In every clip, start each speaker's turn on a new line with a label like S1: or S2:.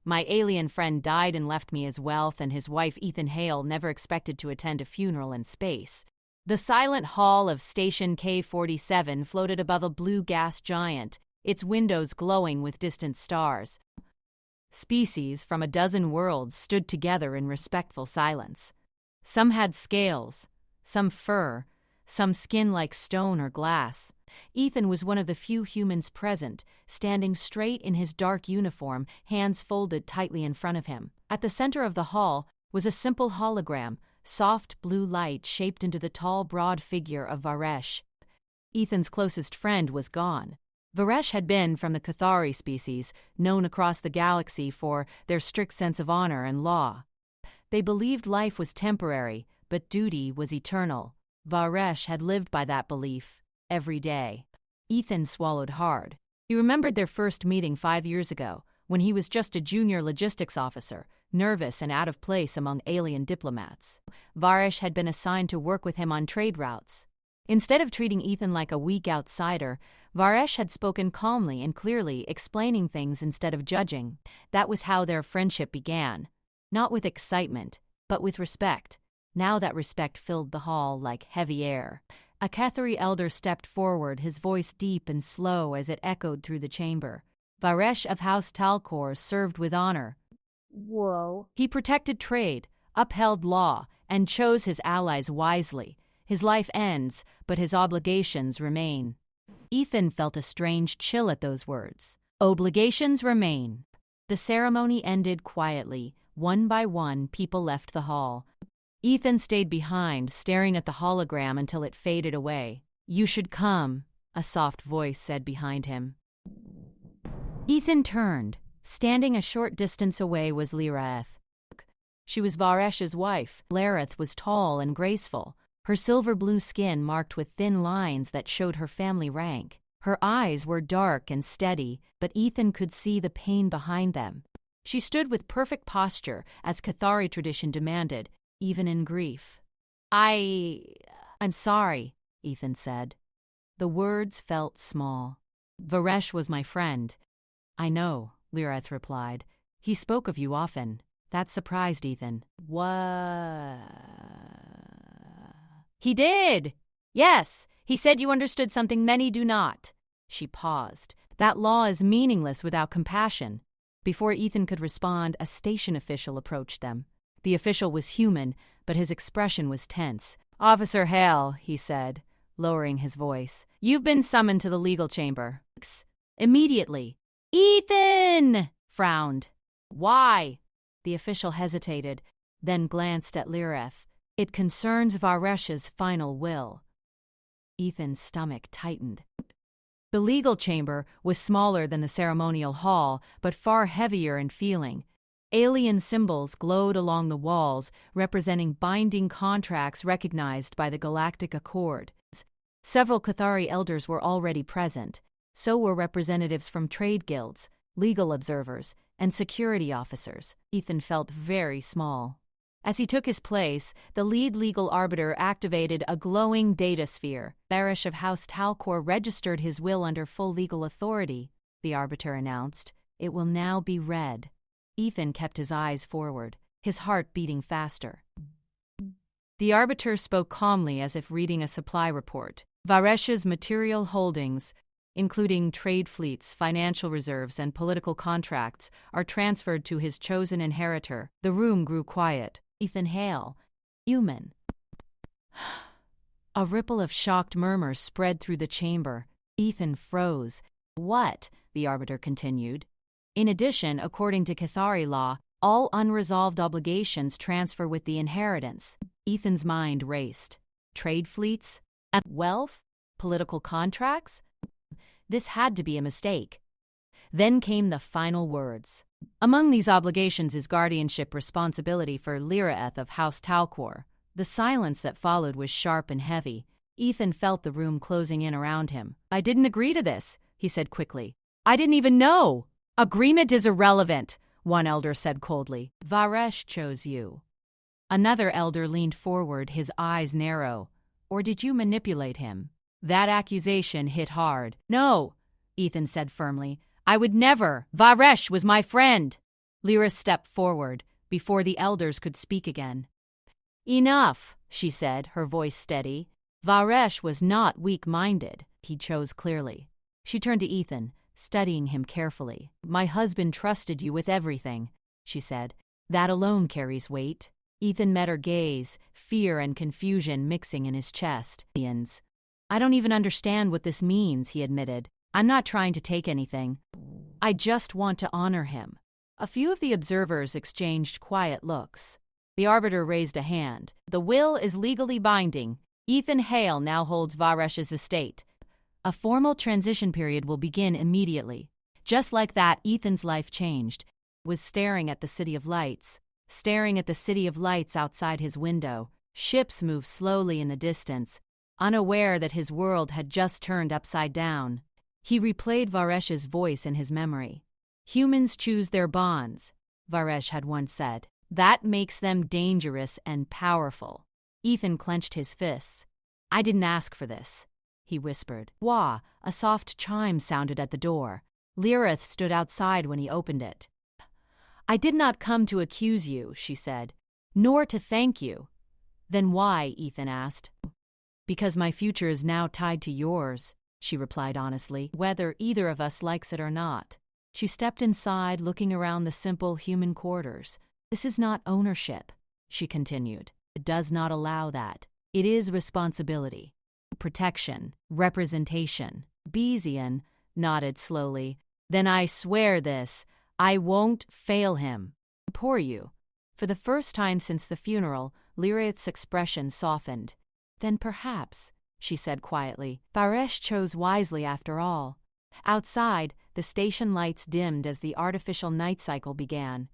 S1: My alien friend died and left me his wealth, and his wife Ethan Hale never expected to attend a funeral in space. The silent hall of Station K-47 floated above a blue gas giant, its windows glowing with distant stars. Species from a dozen worlds stood together in respectful silence. Some had scales, some fur, some skin like stone or glass. Ethan was one of the few humans present, standing straight in his dark uniform, hands folded tightly in front of him. At the center of the hall was a simple hologram, soft blue light shaped into the tall, broad figure of Varesh. Ethan's closest friend was gone. Varesh had been from the Cathari species, known across the galaxy for their strict sense of honor and law. They believed life was temporary, but duty was eternal. Varesh had lived by that belief every day. Ethan swallowed hard. He remembered their first meeting 5 years ago, when he was just a junior logistics officer, nervous and out of place among alien diplomats. Varesh had been assigned to work with him on trade routes. Instead of treating Ethan like a weak outsider, Varesh had spoken calmly and clearly, explaining things instead of judging. That was how their friendship began. Not with excitement, but with respect. Now that respect filled the hall like heavy air. A Cathari elder stepped forward, his voice deep and slow as it echoed through the chamber. Varesh of House Talcor served with honor.
S2: Whoa.
S1: He protected trade, upheld law, and chose his allies wisely. His life ends, but his obligations remain. Ethan felt a strange chill at those words. Obligations remain. The ceremony ended quietly. One by one, people left the hall. Ethan stayed behind, staring at the hologram until it faded away. "You should come," a soft voice said behind him. Ethan turned. Standing a short distance away was Liraeth. She was Varesh's wife. Liraeth was tall and graceful, her silver-blue skin marked with thin lines that showed her family rank. Her eyes were dark and steady, but Ethan could see the pain behind them. She stood with perfect posture, as Cathari tradition demanded, even in grief. I'm sorry," Ethan said. The words felt small. "Varesh was my friend." "I know," Liraeth replied. "He spoke of you often." That surprised Ethan. "What?" "He did! Yes, he said you understood something many do not." She paused. "That law is meaningless without compassion." Before Ethan could respond, a station official approached them. The official was human, but his expression was tense. "Officer Hale," he said, lowering his voice, "you've been summoned to the legal chamber." Immediately. "Ethan!" frowned. "Why?" The official hesitated, then glanced at Liraeth. "It concerns Varesh's final will." Ethan's stomach tightened. The legal chamber was smaller than the ceremonial hall, but far heavier in feeling. Alien symbols glowed along the walls, representing binding contracts recognized by the Galactic Accord. Several Cathari elders were already present. So were representatives from trade guilds, legal observers, and security officers. Ethan felt very small. As he took his place, the lead legal arbiter activated a glowing data sphere. Varesh of House Talcor registered his will under full legal authority, the arbiter announced. It will now be read. Ethan kept his eyes forward, his heart beating faster. The arbiter spoke calmly as if reading a supply report. Varesh's material holdings, including trade fleets, financial reserves, and political contracts, are transferred to his chosen inheritor. The room grew quiet. Ethan Hale, human. A ripple of shocked murmurs spread through the chamber. Ethan froze. "What?" the arbiter continued. "In addition, according to Cathari law, all unresolved obligations transfer with the inheritance." Ethan's mind raced. Trade fleets? Wealth? Political contracts? This had to be a mistake. Then came the final words. "Among these obligations is guardianship responsibility for Liraeth of House Talcor." The silence that followed was sharp and heavy. Ethan felt the room closing in around him. "I didn't agree to this," he said quickly. "I didn't even know." "Agreement is irrelevant," one elder said coldly. "Varesh chose you." Another elder leaned forward, his eyes narrow. "Or did you manipulate him?" That accusation hit hard. "No," Ethan said firmly. "I would never. Varesh was my friend." Lyra stepped forward, before the elders could speak again. "Enough," she said, her voice steady. Varesh was not weak-minded, he chose clearly. She turned to Ethan, studying him carefully. "My husband trusted you with everything," she said. "That alone carries weight." Ethan met her gaze, fear and confusion mixing in his chest. "I don't even understand what this means," he admitted. "I'm not trying to take anything. I just want to honor him." A few of the observers exchanged quiet looks. The arbiter raised a hand. "The will is legally binding. Ethan Hale now holds Varesh's estate. A formal transition period will begin immediately." Just like that, Ethan's life changed. He was staring at the City of Lights, staring at the City of Lights outside his window. Ships moved slowly in the distance, unaware that his world had just turned upside down. He replayed Varesh's voice in his memory. "Humans choose their bonds," Varesh had once said. "That makes them dangerous and powerful." Ethan clenched his fists. "I didn't ask for this," he whispered. Wah! A soft chime sounded at the door. Lyrith stood outside when he opened it. "I did not come to accuse you," she said, "nor to thank you." "Then why?" Ethan asked. "Because my future is now tied to yours," she replied honestly, "whether either of us likes it or not." She stepped inside, looking around the simple human quarters. "This is not ownership," she continued. "It does not allow that. It is responsibility. Protection, representation." Bezian nodded slowly. "Then I swear this. I won't fail him." "Poor you." For the first time since the funeral, Lyrith's expression softened. "Then perhaps," she said quietly, "Varesh chose wisely after all." Outside, the station lights dimmed as the artificial night cycle began.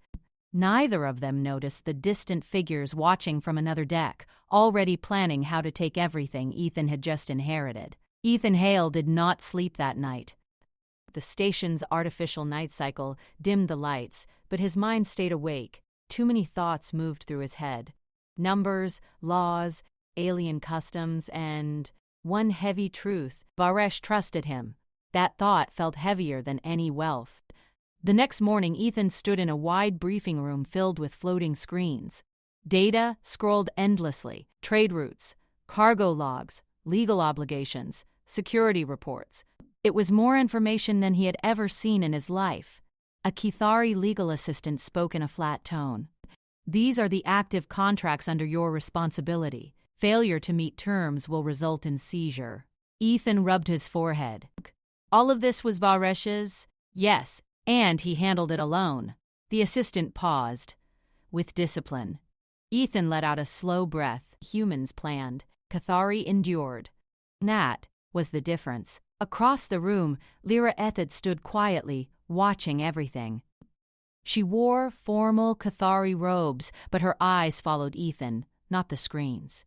S1: Neither of them noticed the distant figures watching from another deck, already planning how to take everything Ethan had just inherited. Ethan Hale did not sleep that night. The station's artificial night cycle dimmed the lights, but his mind stayed awake. Too many thoughts moved through his head. Numbers, laws, alien customs, and one heavy truth: Varesh trusted him. That thought felt heavier than any wealth. The next morning, Ethan stood in a wide briefing room filled with floating screens. Data scrolled endlessly: trade routes, cargo logs, legal obligations, security reports. It was more information than he had ever seen in his life. A Kithari legal assistant spoke in a flat tone. "These are the active contracts under your responsibility. Failure to meet terms will result in seizure." Ethan rubbed his forehead. "All of this was Varesh's?" "Yes, and he handled it alone." The assistant paused. With discipline. Ethan let out a slow breath. Humans planned. Kithari endured. That was the difference. Across the room, Lyra Ethid stood quietly, watching everything. She wore formal Kithari robes, but her eyes followed Ethan, not the screens.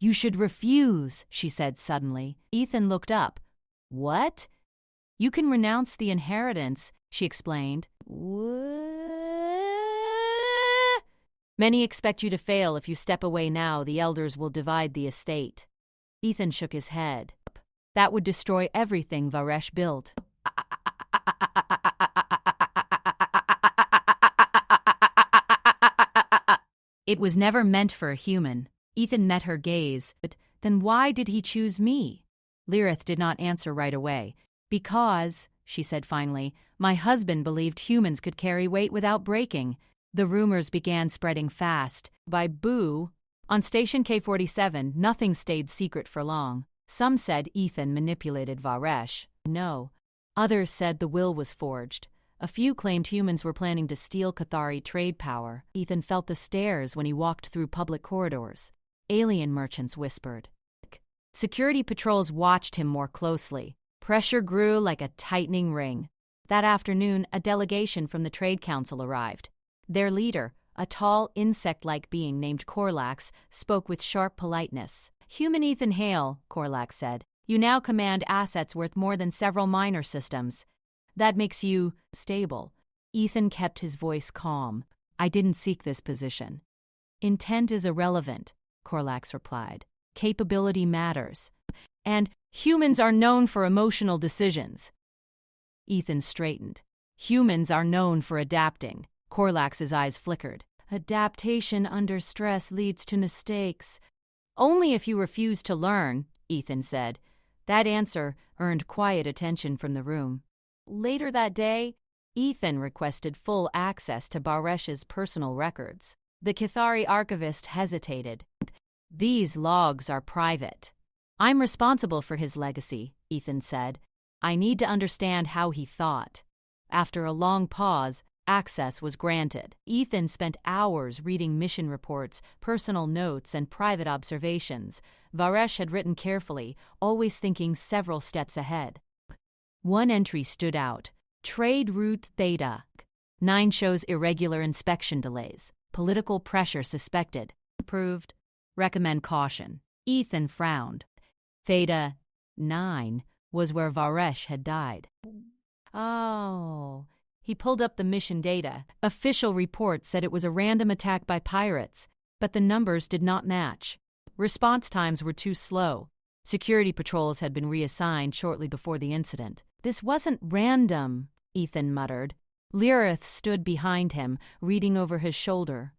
S1: "You should refuse," she said suddenly. Ethan looked up. "What?" "You can renounce the inheritance," she explained. "Many expect you to fail. If you step away now, the elders will divide the estate." Ethan shook his head. "That would destroy everything Varesh built." "It was never meant for a human." Ethan met her gaze. "But then why did he choose me?" Lyrith did not answer right away. "Because," she said finally, "my husband believed humans could carry weight without breaking." The rumors began spreading fast. By Boo, on Station K-47, nothing stayed secret for long. Some said Ethan manipulated Varesh. No. Others said the will was forged. A few claimed humans were planning to steal Kithari trade power. Ethan felt the stares when he walked through public corridors. Alien merchants whispered. Security patrols watched him more closely. Pressure grew like a tightening ring. That afternoon, a delegation from the Trade Council arrived. Their leader, a tall, insect-like being named Korlax, spoke with sharp politeness. "Human Ethan Hale," Korlax said, "you now command assets worth more than several minor systems. That makes you stable." Ethan kept his voice calm. "I didn't seek this position." "Intent is irrelevant," Korlax replied. "Capability matters. And humans are known for emotional decisions." Ethan straightened. "Humans are known for adapting." Corlax's eyes flickered. Adaptation under stress leads to mistakes. Only if you refuse to learn, Ethan said. That answer earned quiet attention from the room. Later that day, Ethan requested full access to Varesh's personal records. The Cathari archivist hesitated. These logs are private. I'm responsible for his legacy, Ethan said. I need to understand how he thought. After a long pause, access was granted. Ethan spent hours reading mission reports, personal notes, and private observations. Varesh had written carefully, always thinking several steps ahead. One entry stood out. Trade route Theta. 9 shows irregular inspection delays. Political pressure suspected. Approved. Recommend caution. Ethan frowned. Theta 9 was where Varesh had died. Oh. He pulled up the mission data. Official reports said it was a random attack by pirates, but the numbers did not match. Response times were too slow. Security patrols had been reassigned shortly before the incident. This wasn't random, Ethan muttered. Lyrith stood behind him, reading over his shoulder.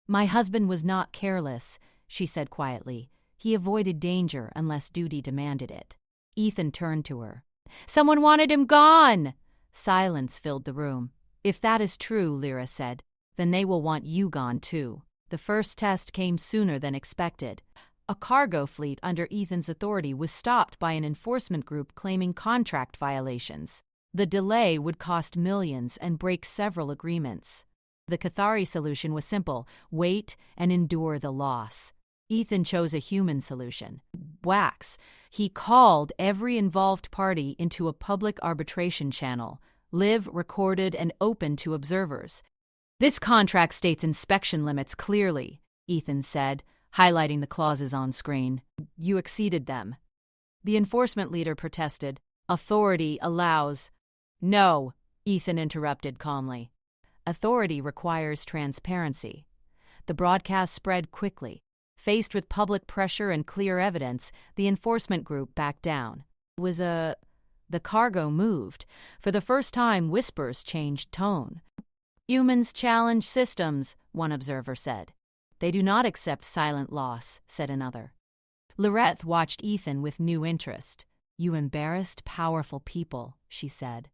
S1: My husband was not careless, she said quietly. He avoided danger unless duty demanded it. Ethan turned to her. Someone wanted him gone! Silence filled the room. If that is true, Lyra said, then they will want you gone too. The first test came sooner than expected. A cargo fleet under Ethan's authority was stopped by an enforcement group claiming contract violations. The delay would cost millions and break several agreements. The Cathari solution was simple: wait and endure the loss. Ethan chose a human solution. Wax. He called every involved party into a public arbitration channel, live, recorded, and open to observers. This contract states inspection limits clearly, Ethan said, highlighting the clauses on screen. You exceeded them. The enforcement leader protested. Authority allows. No, Ethan interrupted calmly. Authority requires transparency. The broadcast spread quickly. Faced with public pressure and clear evidence, the enforcement group backed down. The cargo moved. For the first time, whispers changed tone. Humans challenge systems, one observer said. They do not accept silent loss, said another. Lyrith watched Ethan with new interest. You embarrassed, powerful people, she said.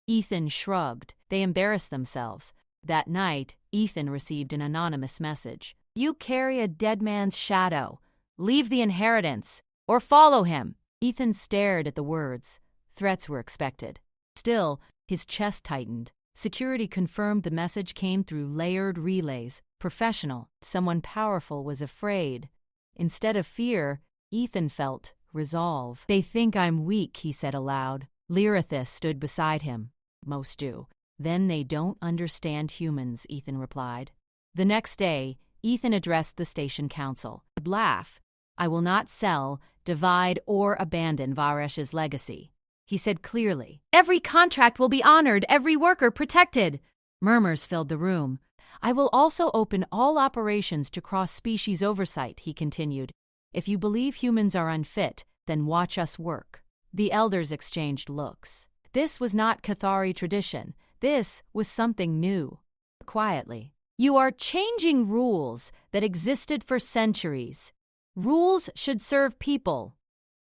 S1: Ethan shrugged. They embarrassed themselves. That night, Ethan received an anonymous message. You carry a dead man's shadow. Leave the inheritance, or follow him. Ethan stared at the words. Threats were expected. Still, his chest tightened. Security confirmed the message came through layered relays. Professional. Someone powerful was afraid. Instead of fear, Ethan felt resolve. They think I'm weak, he said aloud. Lyrithis stood beside him. Most do. Then they don't understand humans, Ethan replied. The next day, Ethan addressed the station council. Laugh. I will not sell, divide, or abandon Varesh's legacy. He said clearly. Every contract will be honored, every worker protected. Murmurs filled the room. I will also open all operations to cross-species oversight, he continued. If you believe humans are unfit, then watch us work. The elders exchanged looks. This was not Cathari tradition. This was something new. Quietly. You are changing rules that existed for centuries. Rules should serve people,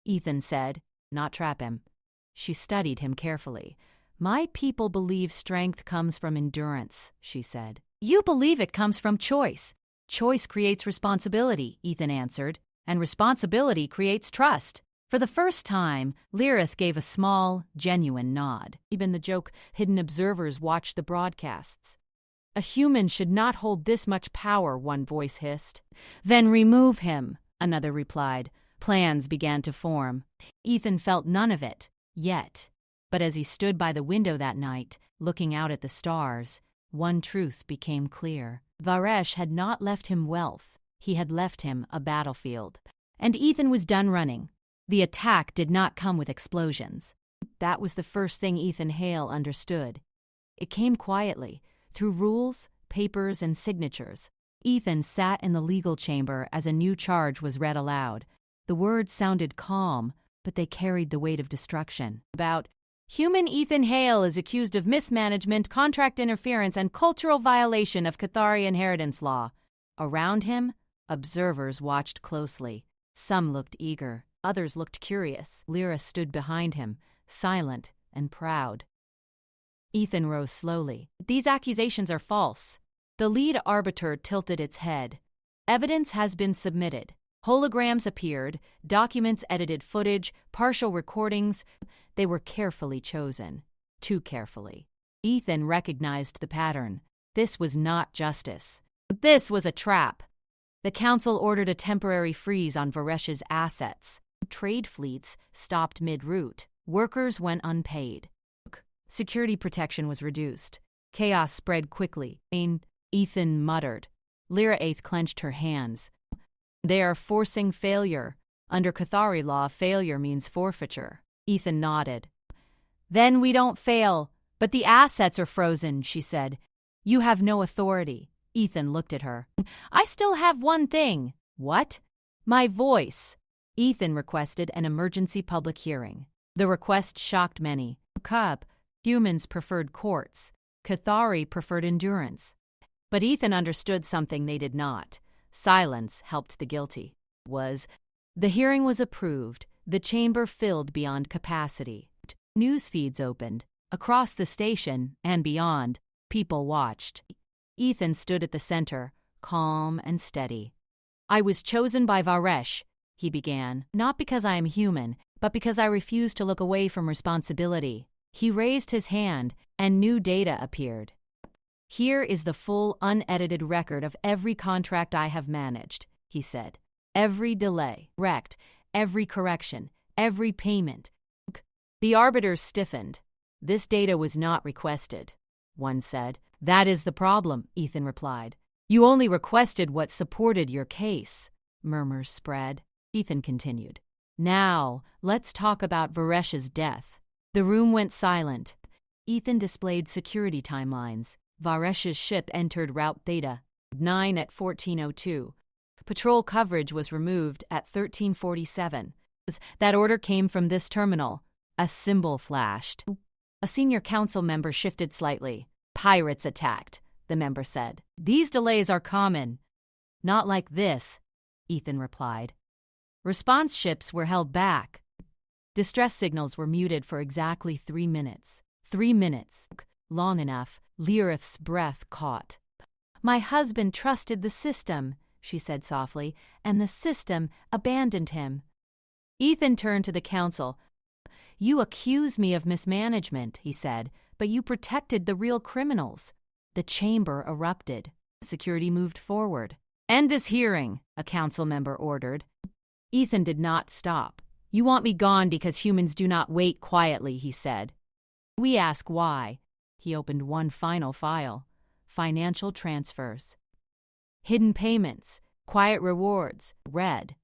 S1: Ethan said, not trap him. She studied him carefully. My people believe strength comes from endurance, she said. You believe it comes from choice. Choice creates responsibility, Ethan answered, and responsibility creates trust. For the first time, Lyrith gave a small, genuine nod. Even the joke, hidden observers watched the broadcasts. A human should not hold this much power, one voice hissed. Then remove him, another replied. Plans began to form. Ethan felt none of it, yet. But as he stood by the window that night, looking out at the stars, one truth became clear. Varesh had not left him wealth. He had left him a battlefield. And Ethan was done running. The attack did not come with explosions. That was the first thing Ethan Hale understood. It came quietly, through rules, papers, and signatures. Ethan sat in the legal chamber as a new charge was read aloud. The words sounded calm, but they carried the weight of destruction. About Human Ethan Hale is accused of mismanagement, contract interference, and cultural violation of Cathari inheritance law. Around him, observers watched closely. Some looked eager, others looked curious. Lyra stood behind him, silent and proud. Ethan rose slowly. These accusations are false. The lead arbiter tilted its head. Evidence has been submitted. Holograms appeared, documents edited footage, partial recordings. They were carefully chosen. Too carefully. Ethan recognized the pattern. This was not justice. This was a trap. The council ordered a temporary freeze on Varesh's assets. Trade fleets stopped mid-route. Workers went unpaid. Security protection was reduced. Chaos spread quickly. Ethan muttered. Lyra Eighth clenched her hands. They are forcing failure. Under Cathari law, failure means forfeiture. Ethan nodded. Then we don't fail. But the assets are frozen, she said. You have no authority. Ethan looked at her. I still have one thing. What? My voice. Ethan requested an emergency public hearing. The request shocked many. Humans preferred courts. Cathari preferred endurance. But Ethan understood something they did not. Silence helped the guilty. The hearing was approved. The chamber filled beyond capacity. News feeds opened. Across the station and beyond, people watched. Ethan stood at the center, calm and steady. I was chosen by Varesh, he began, not because I am human, but because I refuse to look away from responsibility. He raised his hand, and new data appeared. Here is the full, unedited record of every contract I have managed, he said. Every delay, every correction, every payment. The arbiters stiffened. This data was not requested, one said. That is the problem, Ethan replied. You only requested what supported your case. Murmurs spread. Ethan continued. Now, let's talk about Varesh's death. The room went silent. Ethan displayed security timelines. Varesh's ship entered Route Theta, 9 at 14:02. Patrol coverage was removed at 13:47. That order came from this terminal. A symbol flashed. A senior council member shifted slightly. Pirates attacked, the member said. These delays are common. Not like this, Ethan replied. Response ships were held back. Distress signals were muted for exactly 3 minutes. 3 minutes. Long enough, Lyrith's breath caught. My husband trusted the system, she said softly, and the system abandoned him. Ethan turned to the council. You accuse me of mismanagement, he said, but you protected the real criminals. The chamber erupted. Security moved forward. End this hearing, a council member ordered. Ethan did not stop. You want me gone because humans do not wait quietly, he said. We ask why. He opened one final file. Financial transfers. Hidden payments. Quiet rewards. Red.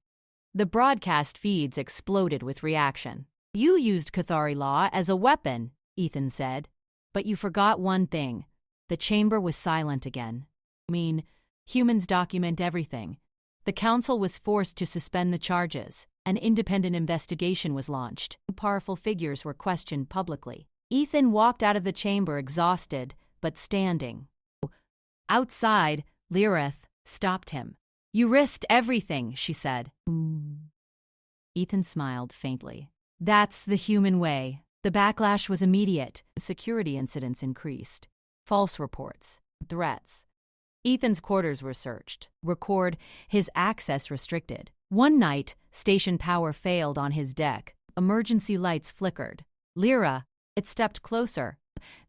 S1: The broadcast feeds exploded with reaction. You used Cathari law as a weapon, Ethan said. But you forgot one thing. The chamber was silent again. Humans document everything. The council was forced to suspend the charges. An independent investigation was launched. Powerful figures were questioned publicly. Ethan walked out of the chamber exhausted, but standing. Outside, Lyrith stopped him. You risked everything, she said. Ethan smiled faintly. That's the human way. The backlash was immediate. Security incidents increased. False reports. Threats. Ethan's quarters were searched. His access restricted. One night, station power failed on his deck. Emergency lights flickered. Lyra, it stepped closer.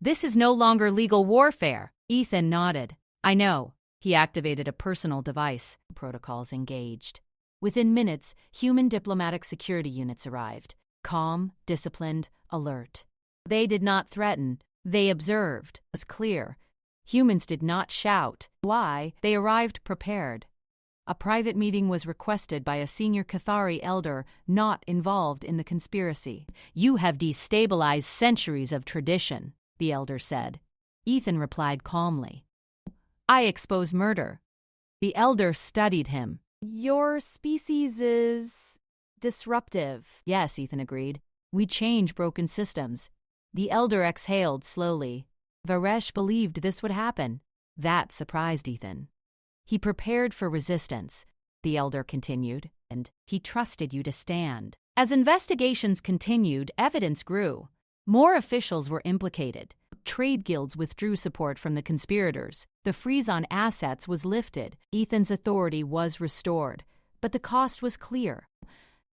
S1: This is no longer legal warfare. Ethan nodded. I know. He activated a personal device. Protocols engaged. Within minutes, human diplomatic security units arrived. Calm, disciplined, alert. They did not threaten. They observed. It was clear. Humans did not shout. Why? They arrived prepared. A private meeting was requested by a senior Cathari elder not involved in the conspiracy. You have destabilized centuries of tradition, the elder said. Ethan replied calmly. I expose murder. The elder studied him. Your species is disruptive. Yes, Ethan agreed. We change broken systems. The elder exhaled slowly. Varesh believed this would happen. That surprised Ethan. He prepared for resistance, the elder continued, and he trusted you to stand. As investigations continued, evidence grew. More officials were implicated. Trade guilds withdrew support from the conspirators. The freeze on assets was lifted. Ethan's authority was restored. But the cost was clear.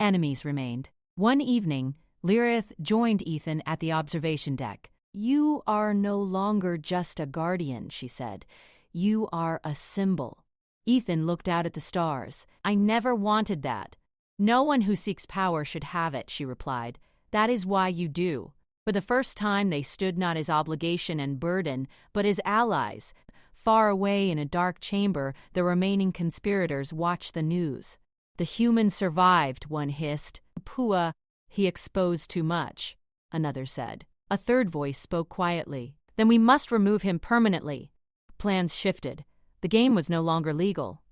S1: Enemies remained. One evening, Lirith joined Ethan at the observation deck. "You are no longer just a guardian," she said. "You are a symbol." Ethan looked out at the stars. "I never wanted that." "No one who seeks power should have it," she replied. "That is why you do." For the first time, they stood not as obligation and burden, but as allies. Far away in a dark chamber, the remaining conspirators watched the news. "The human survived," one hissed. "Pua, he exposed too much," another said. A third voice spoke quietly. "Then we must remove him permanently." Plans shifted. The game was no longer legal.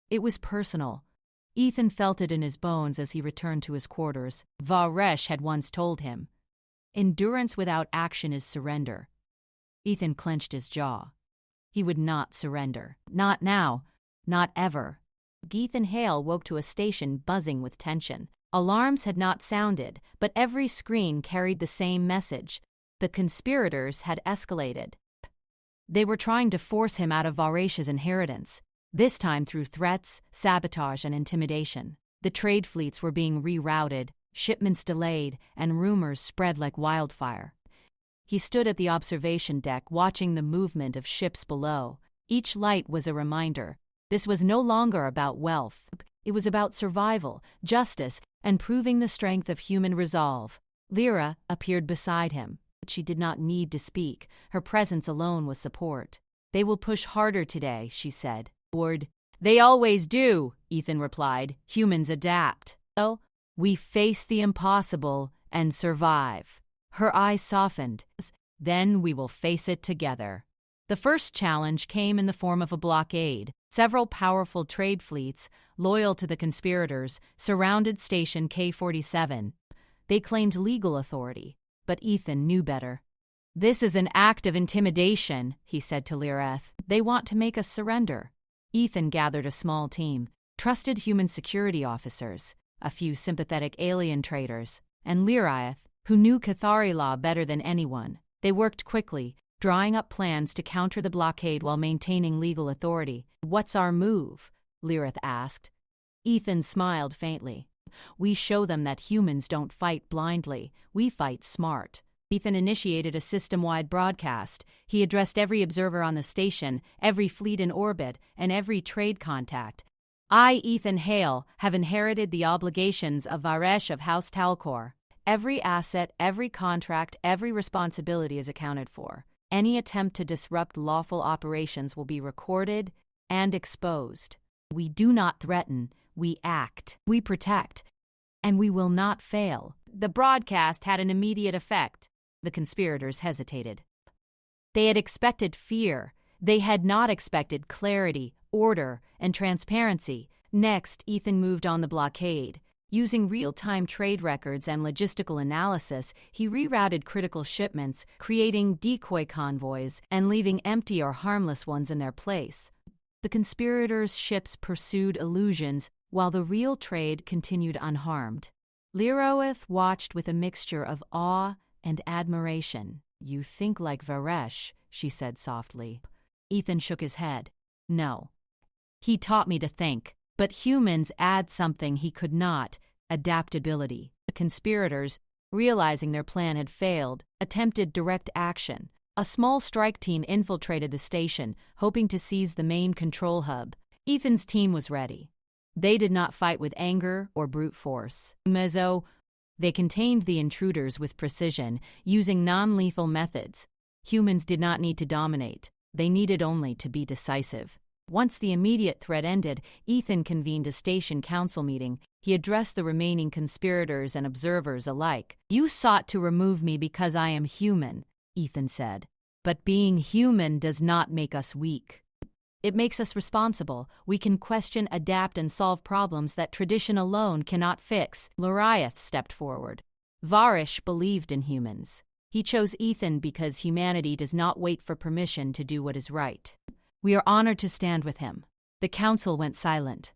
S1: It was personal. Ethan felt it in his bones as he returned to his quarters. Varesh had once told him, "Endurance without action is surrender." Ethan clenched his jaw. He would not surrender. Not now. Not ever. Ethan Hale woke to a station buzzing with tension. Alarms had not sounded, but every screen carried the same message. The conspirators had escalated. They were trying to force him out of Varesh's inheritance, this time through threats, sabotage, and intimidation. The trade fleets were being rerouted, shipments delayed, and rumors spread like wildfire. He stood at the observation deck, watching the movement of ships below. Each light was a reminder. This was no longer about wealth. It was about survival, justice, and proving the strength of human resolve. Lyra appeared beside him, but she did not need to speak. Her presence alone was support. "They will push harder today," she said. "They always do," Ethan replied. "Humans adapt. So, we face the impossible and survive." Her eyes softened. "Then we will face it together." The first challenge came in the form of a blockade. Several powerful trade fleets, loyal to the conspirators, surrounded Station K-47. They claimed legal authority, but Ethan knew better. "This is an act of intimidation," he said to Lirith. "They want to make us surrender." Ethan gathered a small team, trusted human security officers, a few sympathetic alien traders, and Lirith, who knew Cathari law better than anyone. They worked quickly, drawing up plans to counter the blockade while maintaining legal authority. "What's our move?" Lirith asked. Ethan smiled faintly. "We show them that humans don't fight blindly. We fight smart." Ethan initiated a system-wide broadcast. He addressed every observer on the station, every fleet in orbit, and every trade contact. "I, Ethan Hale, have inherited the obligations of Varesh of House Talcor. Every asset, every contract, every responsibility is accounted for. Any attempt to disrupt lawful operations will be recorded and exposed. We do not threaten, we act, we protect, and we will not fail." The broadcast had an immediate effect. The conspirators hesitated. They had expected fear. They had not expected clarity, order, and transparency. Next, Ethan moved on the blockade. Using real-time trade records and logistical analysis, he rerouted critical shipments, creating decoy convoys and leaving empty or harmless ones in their place. The conspirators' ships pursued illusions, while the real trade continued unharmed. Lirith watched with a mixture of awe and admiration. "You think like Varesh," she said softly. Ethan shook his head. "No. He taught me to think. But humans add something he could not: adaptability." The conspirators, realizing their plan had failed, attempted direct action. A small strike team infiltrated the station, hoping to seize the main control hub. Ethan's team was ready. They did not fight with anger or brute force. They contained the intruders with precision, using non-lethal methods. Humans did not need to dominate. They needed only to be decisive. Once the immediate threat ended, Ethan convened a station council meeting. He addressed the remaining conspirators and observers alike. "You sought to remove me because I am human," Ethan said. "But being human does not make us weak. It makes us responsible. We can question, adapt, and solve problems that tradition alone cannot fix." Lirith stepped forward. "Varesh believed in humans. He chose Ethan because humanity does not wait for permission to do what is right. We are honored to stand with him. The council went silent.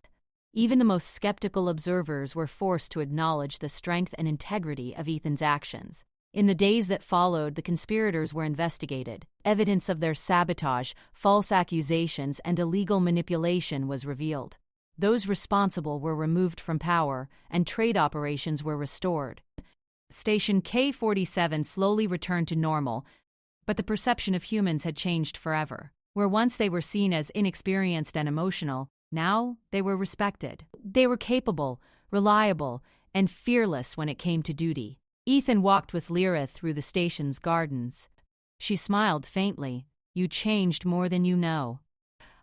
S1: Even the most skeptical observers were forced to acknowledge the strength and integrity of Ethan's actions. In the days that followed, the conspirators were investigated. Evidence of their sabotage, false accusations, and illegal manipulation was revealed. Those responsible were removed from power, and trade operations were restored. Station K-47 slowly returned to normal, but the perception of humans had changed forever. Where once they were seen as inexperienced and emotional, now they were respected. They were capable, reliable, and fearless when it came to duty. Ethan walked with Lyra through the station's gardens. She smiled faintly. "You changed more than you know."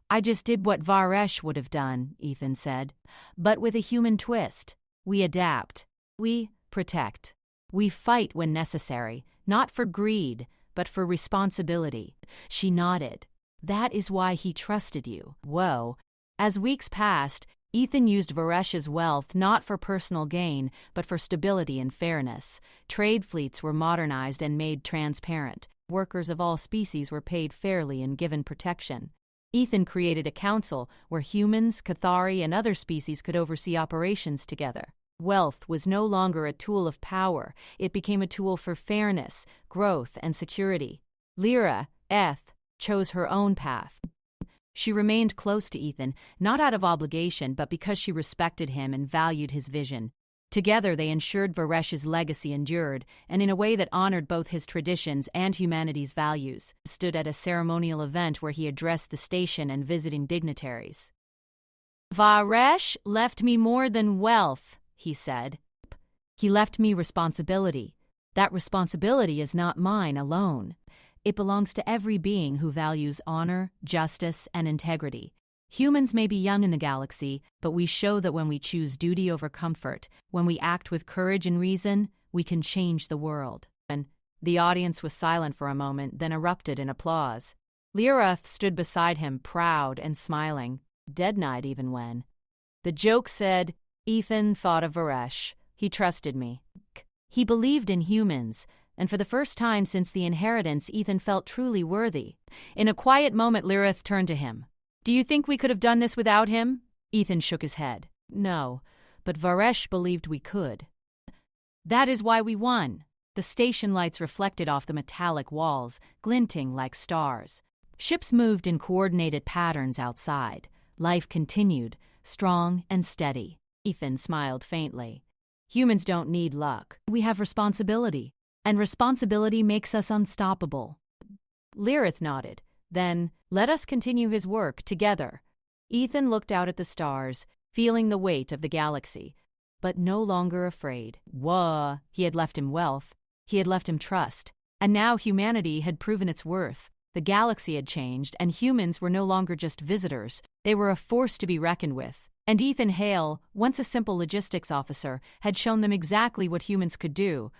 S1: "I just did what Varesh would have done," Ethan said. "But with a human twist. We adapt. We protect. We fight when necessary, not for greed, but for responsibility." She nodded. "That is why he trusted you." Whoa. As weeks passed, Ethan used Varesh's wealth not for personal gain, but for stability and fairness. Trade fleets were modernized and made transparent. Workers of all species were paid fairly and given protection. Ethan created a council where humans, Cathari, and other species could oversee operations together. Wealth was no longer a tool of power. It became a tool for fairness, growth, and security. Lyra, chose her own path. She remained close to Ethan, not out of obligation, but because she respected him and valued his vision. Together they ensured Varesh's legacy endured, and in a way that honored both his traditions and humanity's values. Stood at a ceremonial event where he addressed the station and visiting dignitaries. "Varesh left me more than wealth," he said. "He left me responsibility. That responsibility is not mine alone. It belongs to every being who values honor, justice, and integrity. Humans may be young in the galaxy, but we show that when we choose duty over comfort, when we act with courage and reason, we can change the world." And the audience was silent for a moment, then erupted in applause. Lyra stood beside him, proud and smiling, dead-eyed even when. The joke said, "Ethan thought of Varesh. He trusted me. He believed in humans. And for the first time since the inheritance, Ethan felt truly worthy." In a quiet moment, Lyra turned to him. "Do you think we could have done this without him?" Ethan shook his head. "No, but Varesh believed we could." "That is why we won." The station lights reflected off the metallic walls, glinting like stars. Ships moved in coordinated patterns outside. Life continued, strong and steady. Ethan smiled faintly. "Humans don't need luck. We have responsibility. And responsibility makes us unstoppable." Lyrith nodded. "Then, let us continue his work together." Ethan looked out at the stars, feeling the weight of the galaxy, but no longer afraid. He had left him wealth. He had left him trust. And now humanity had proven its worth. The galaxy had changed, and humans were no longer just visitors. They were a force to be reckoned with. And Ethan Hale, once a simple logistics officer, had shown them exactly what humans could do.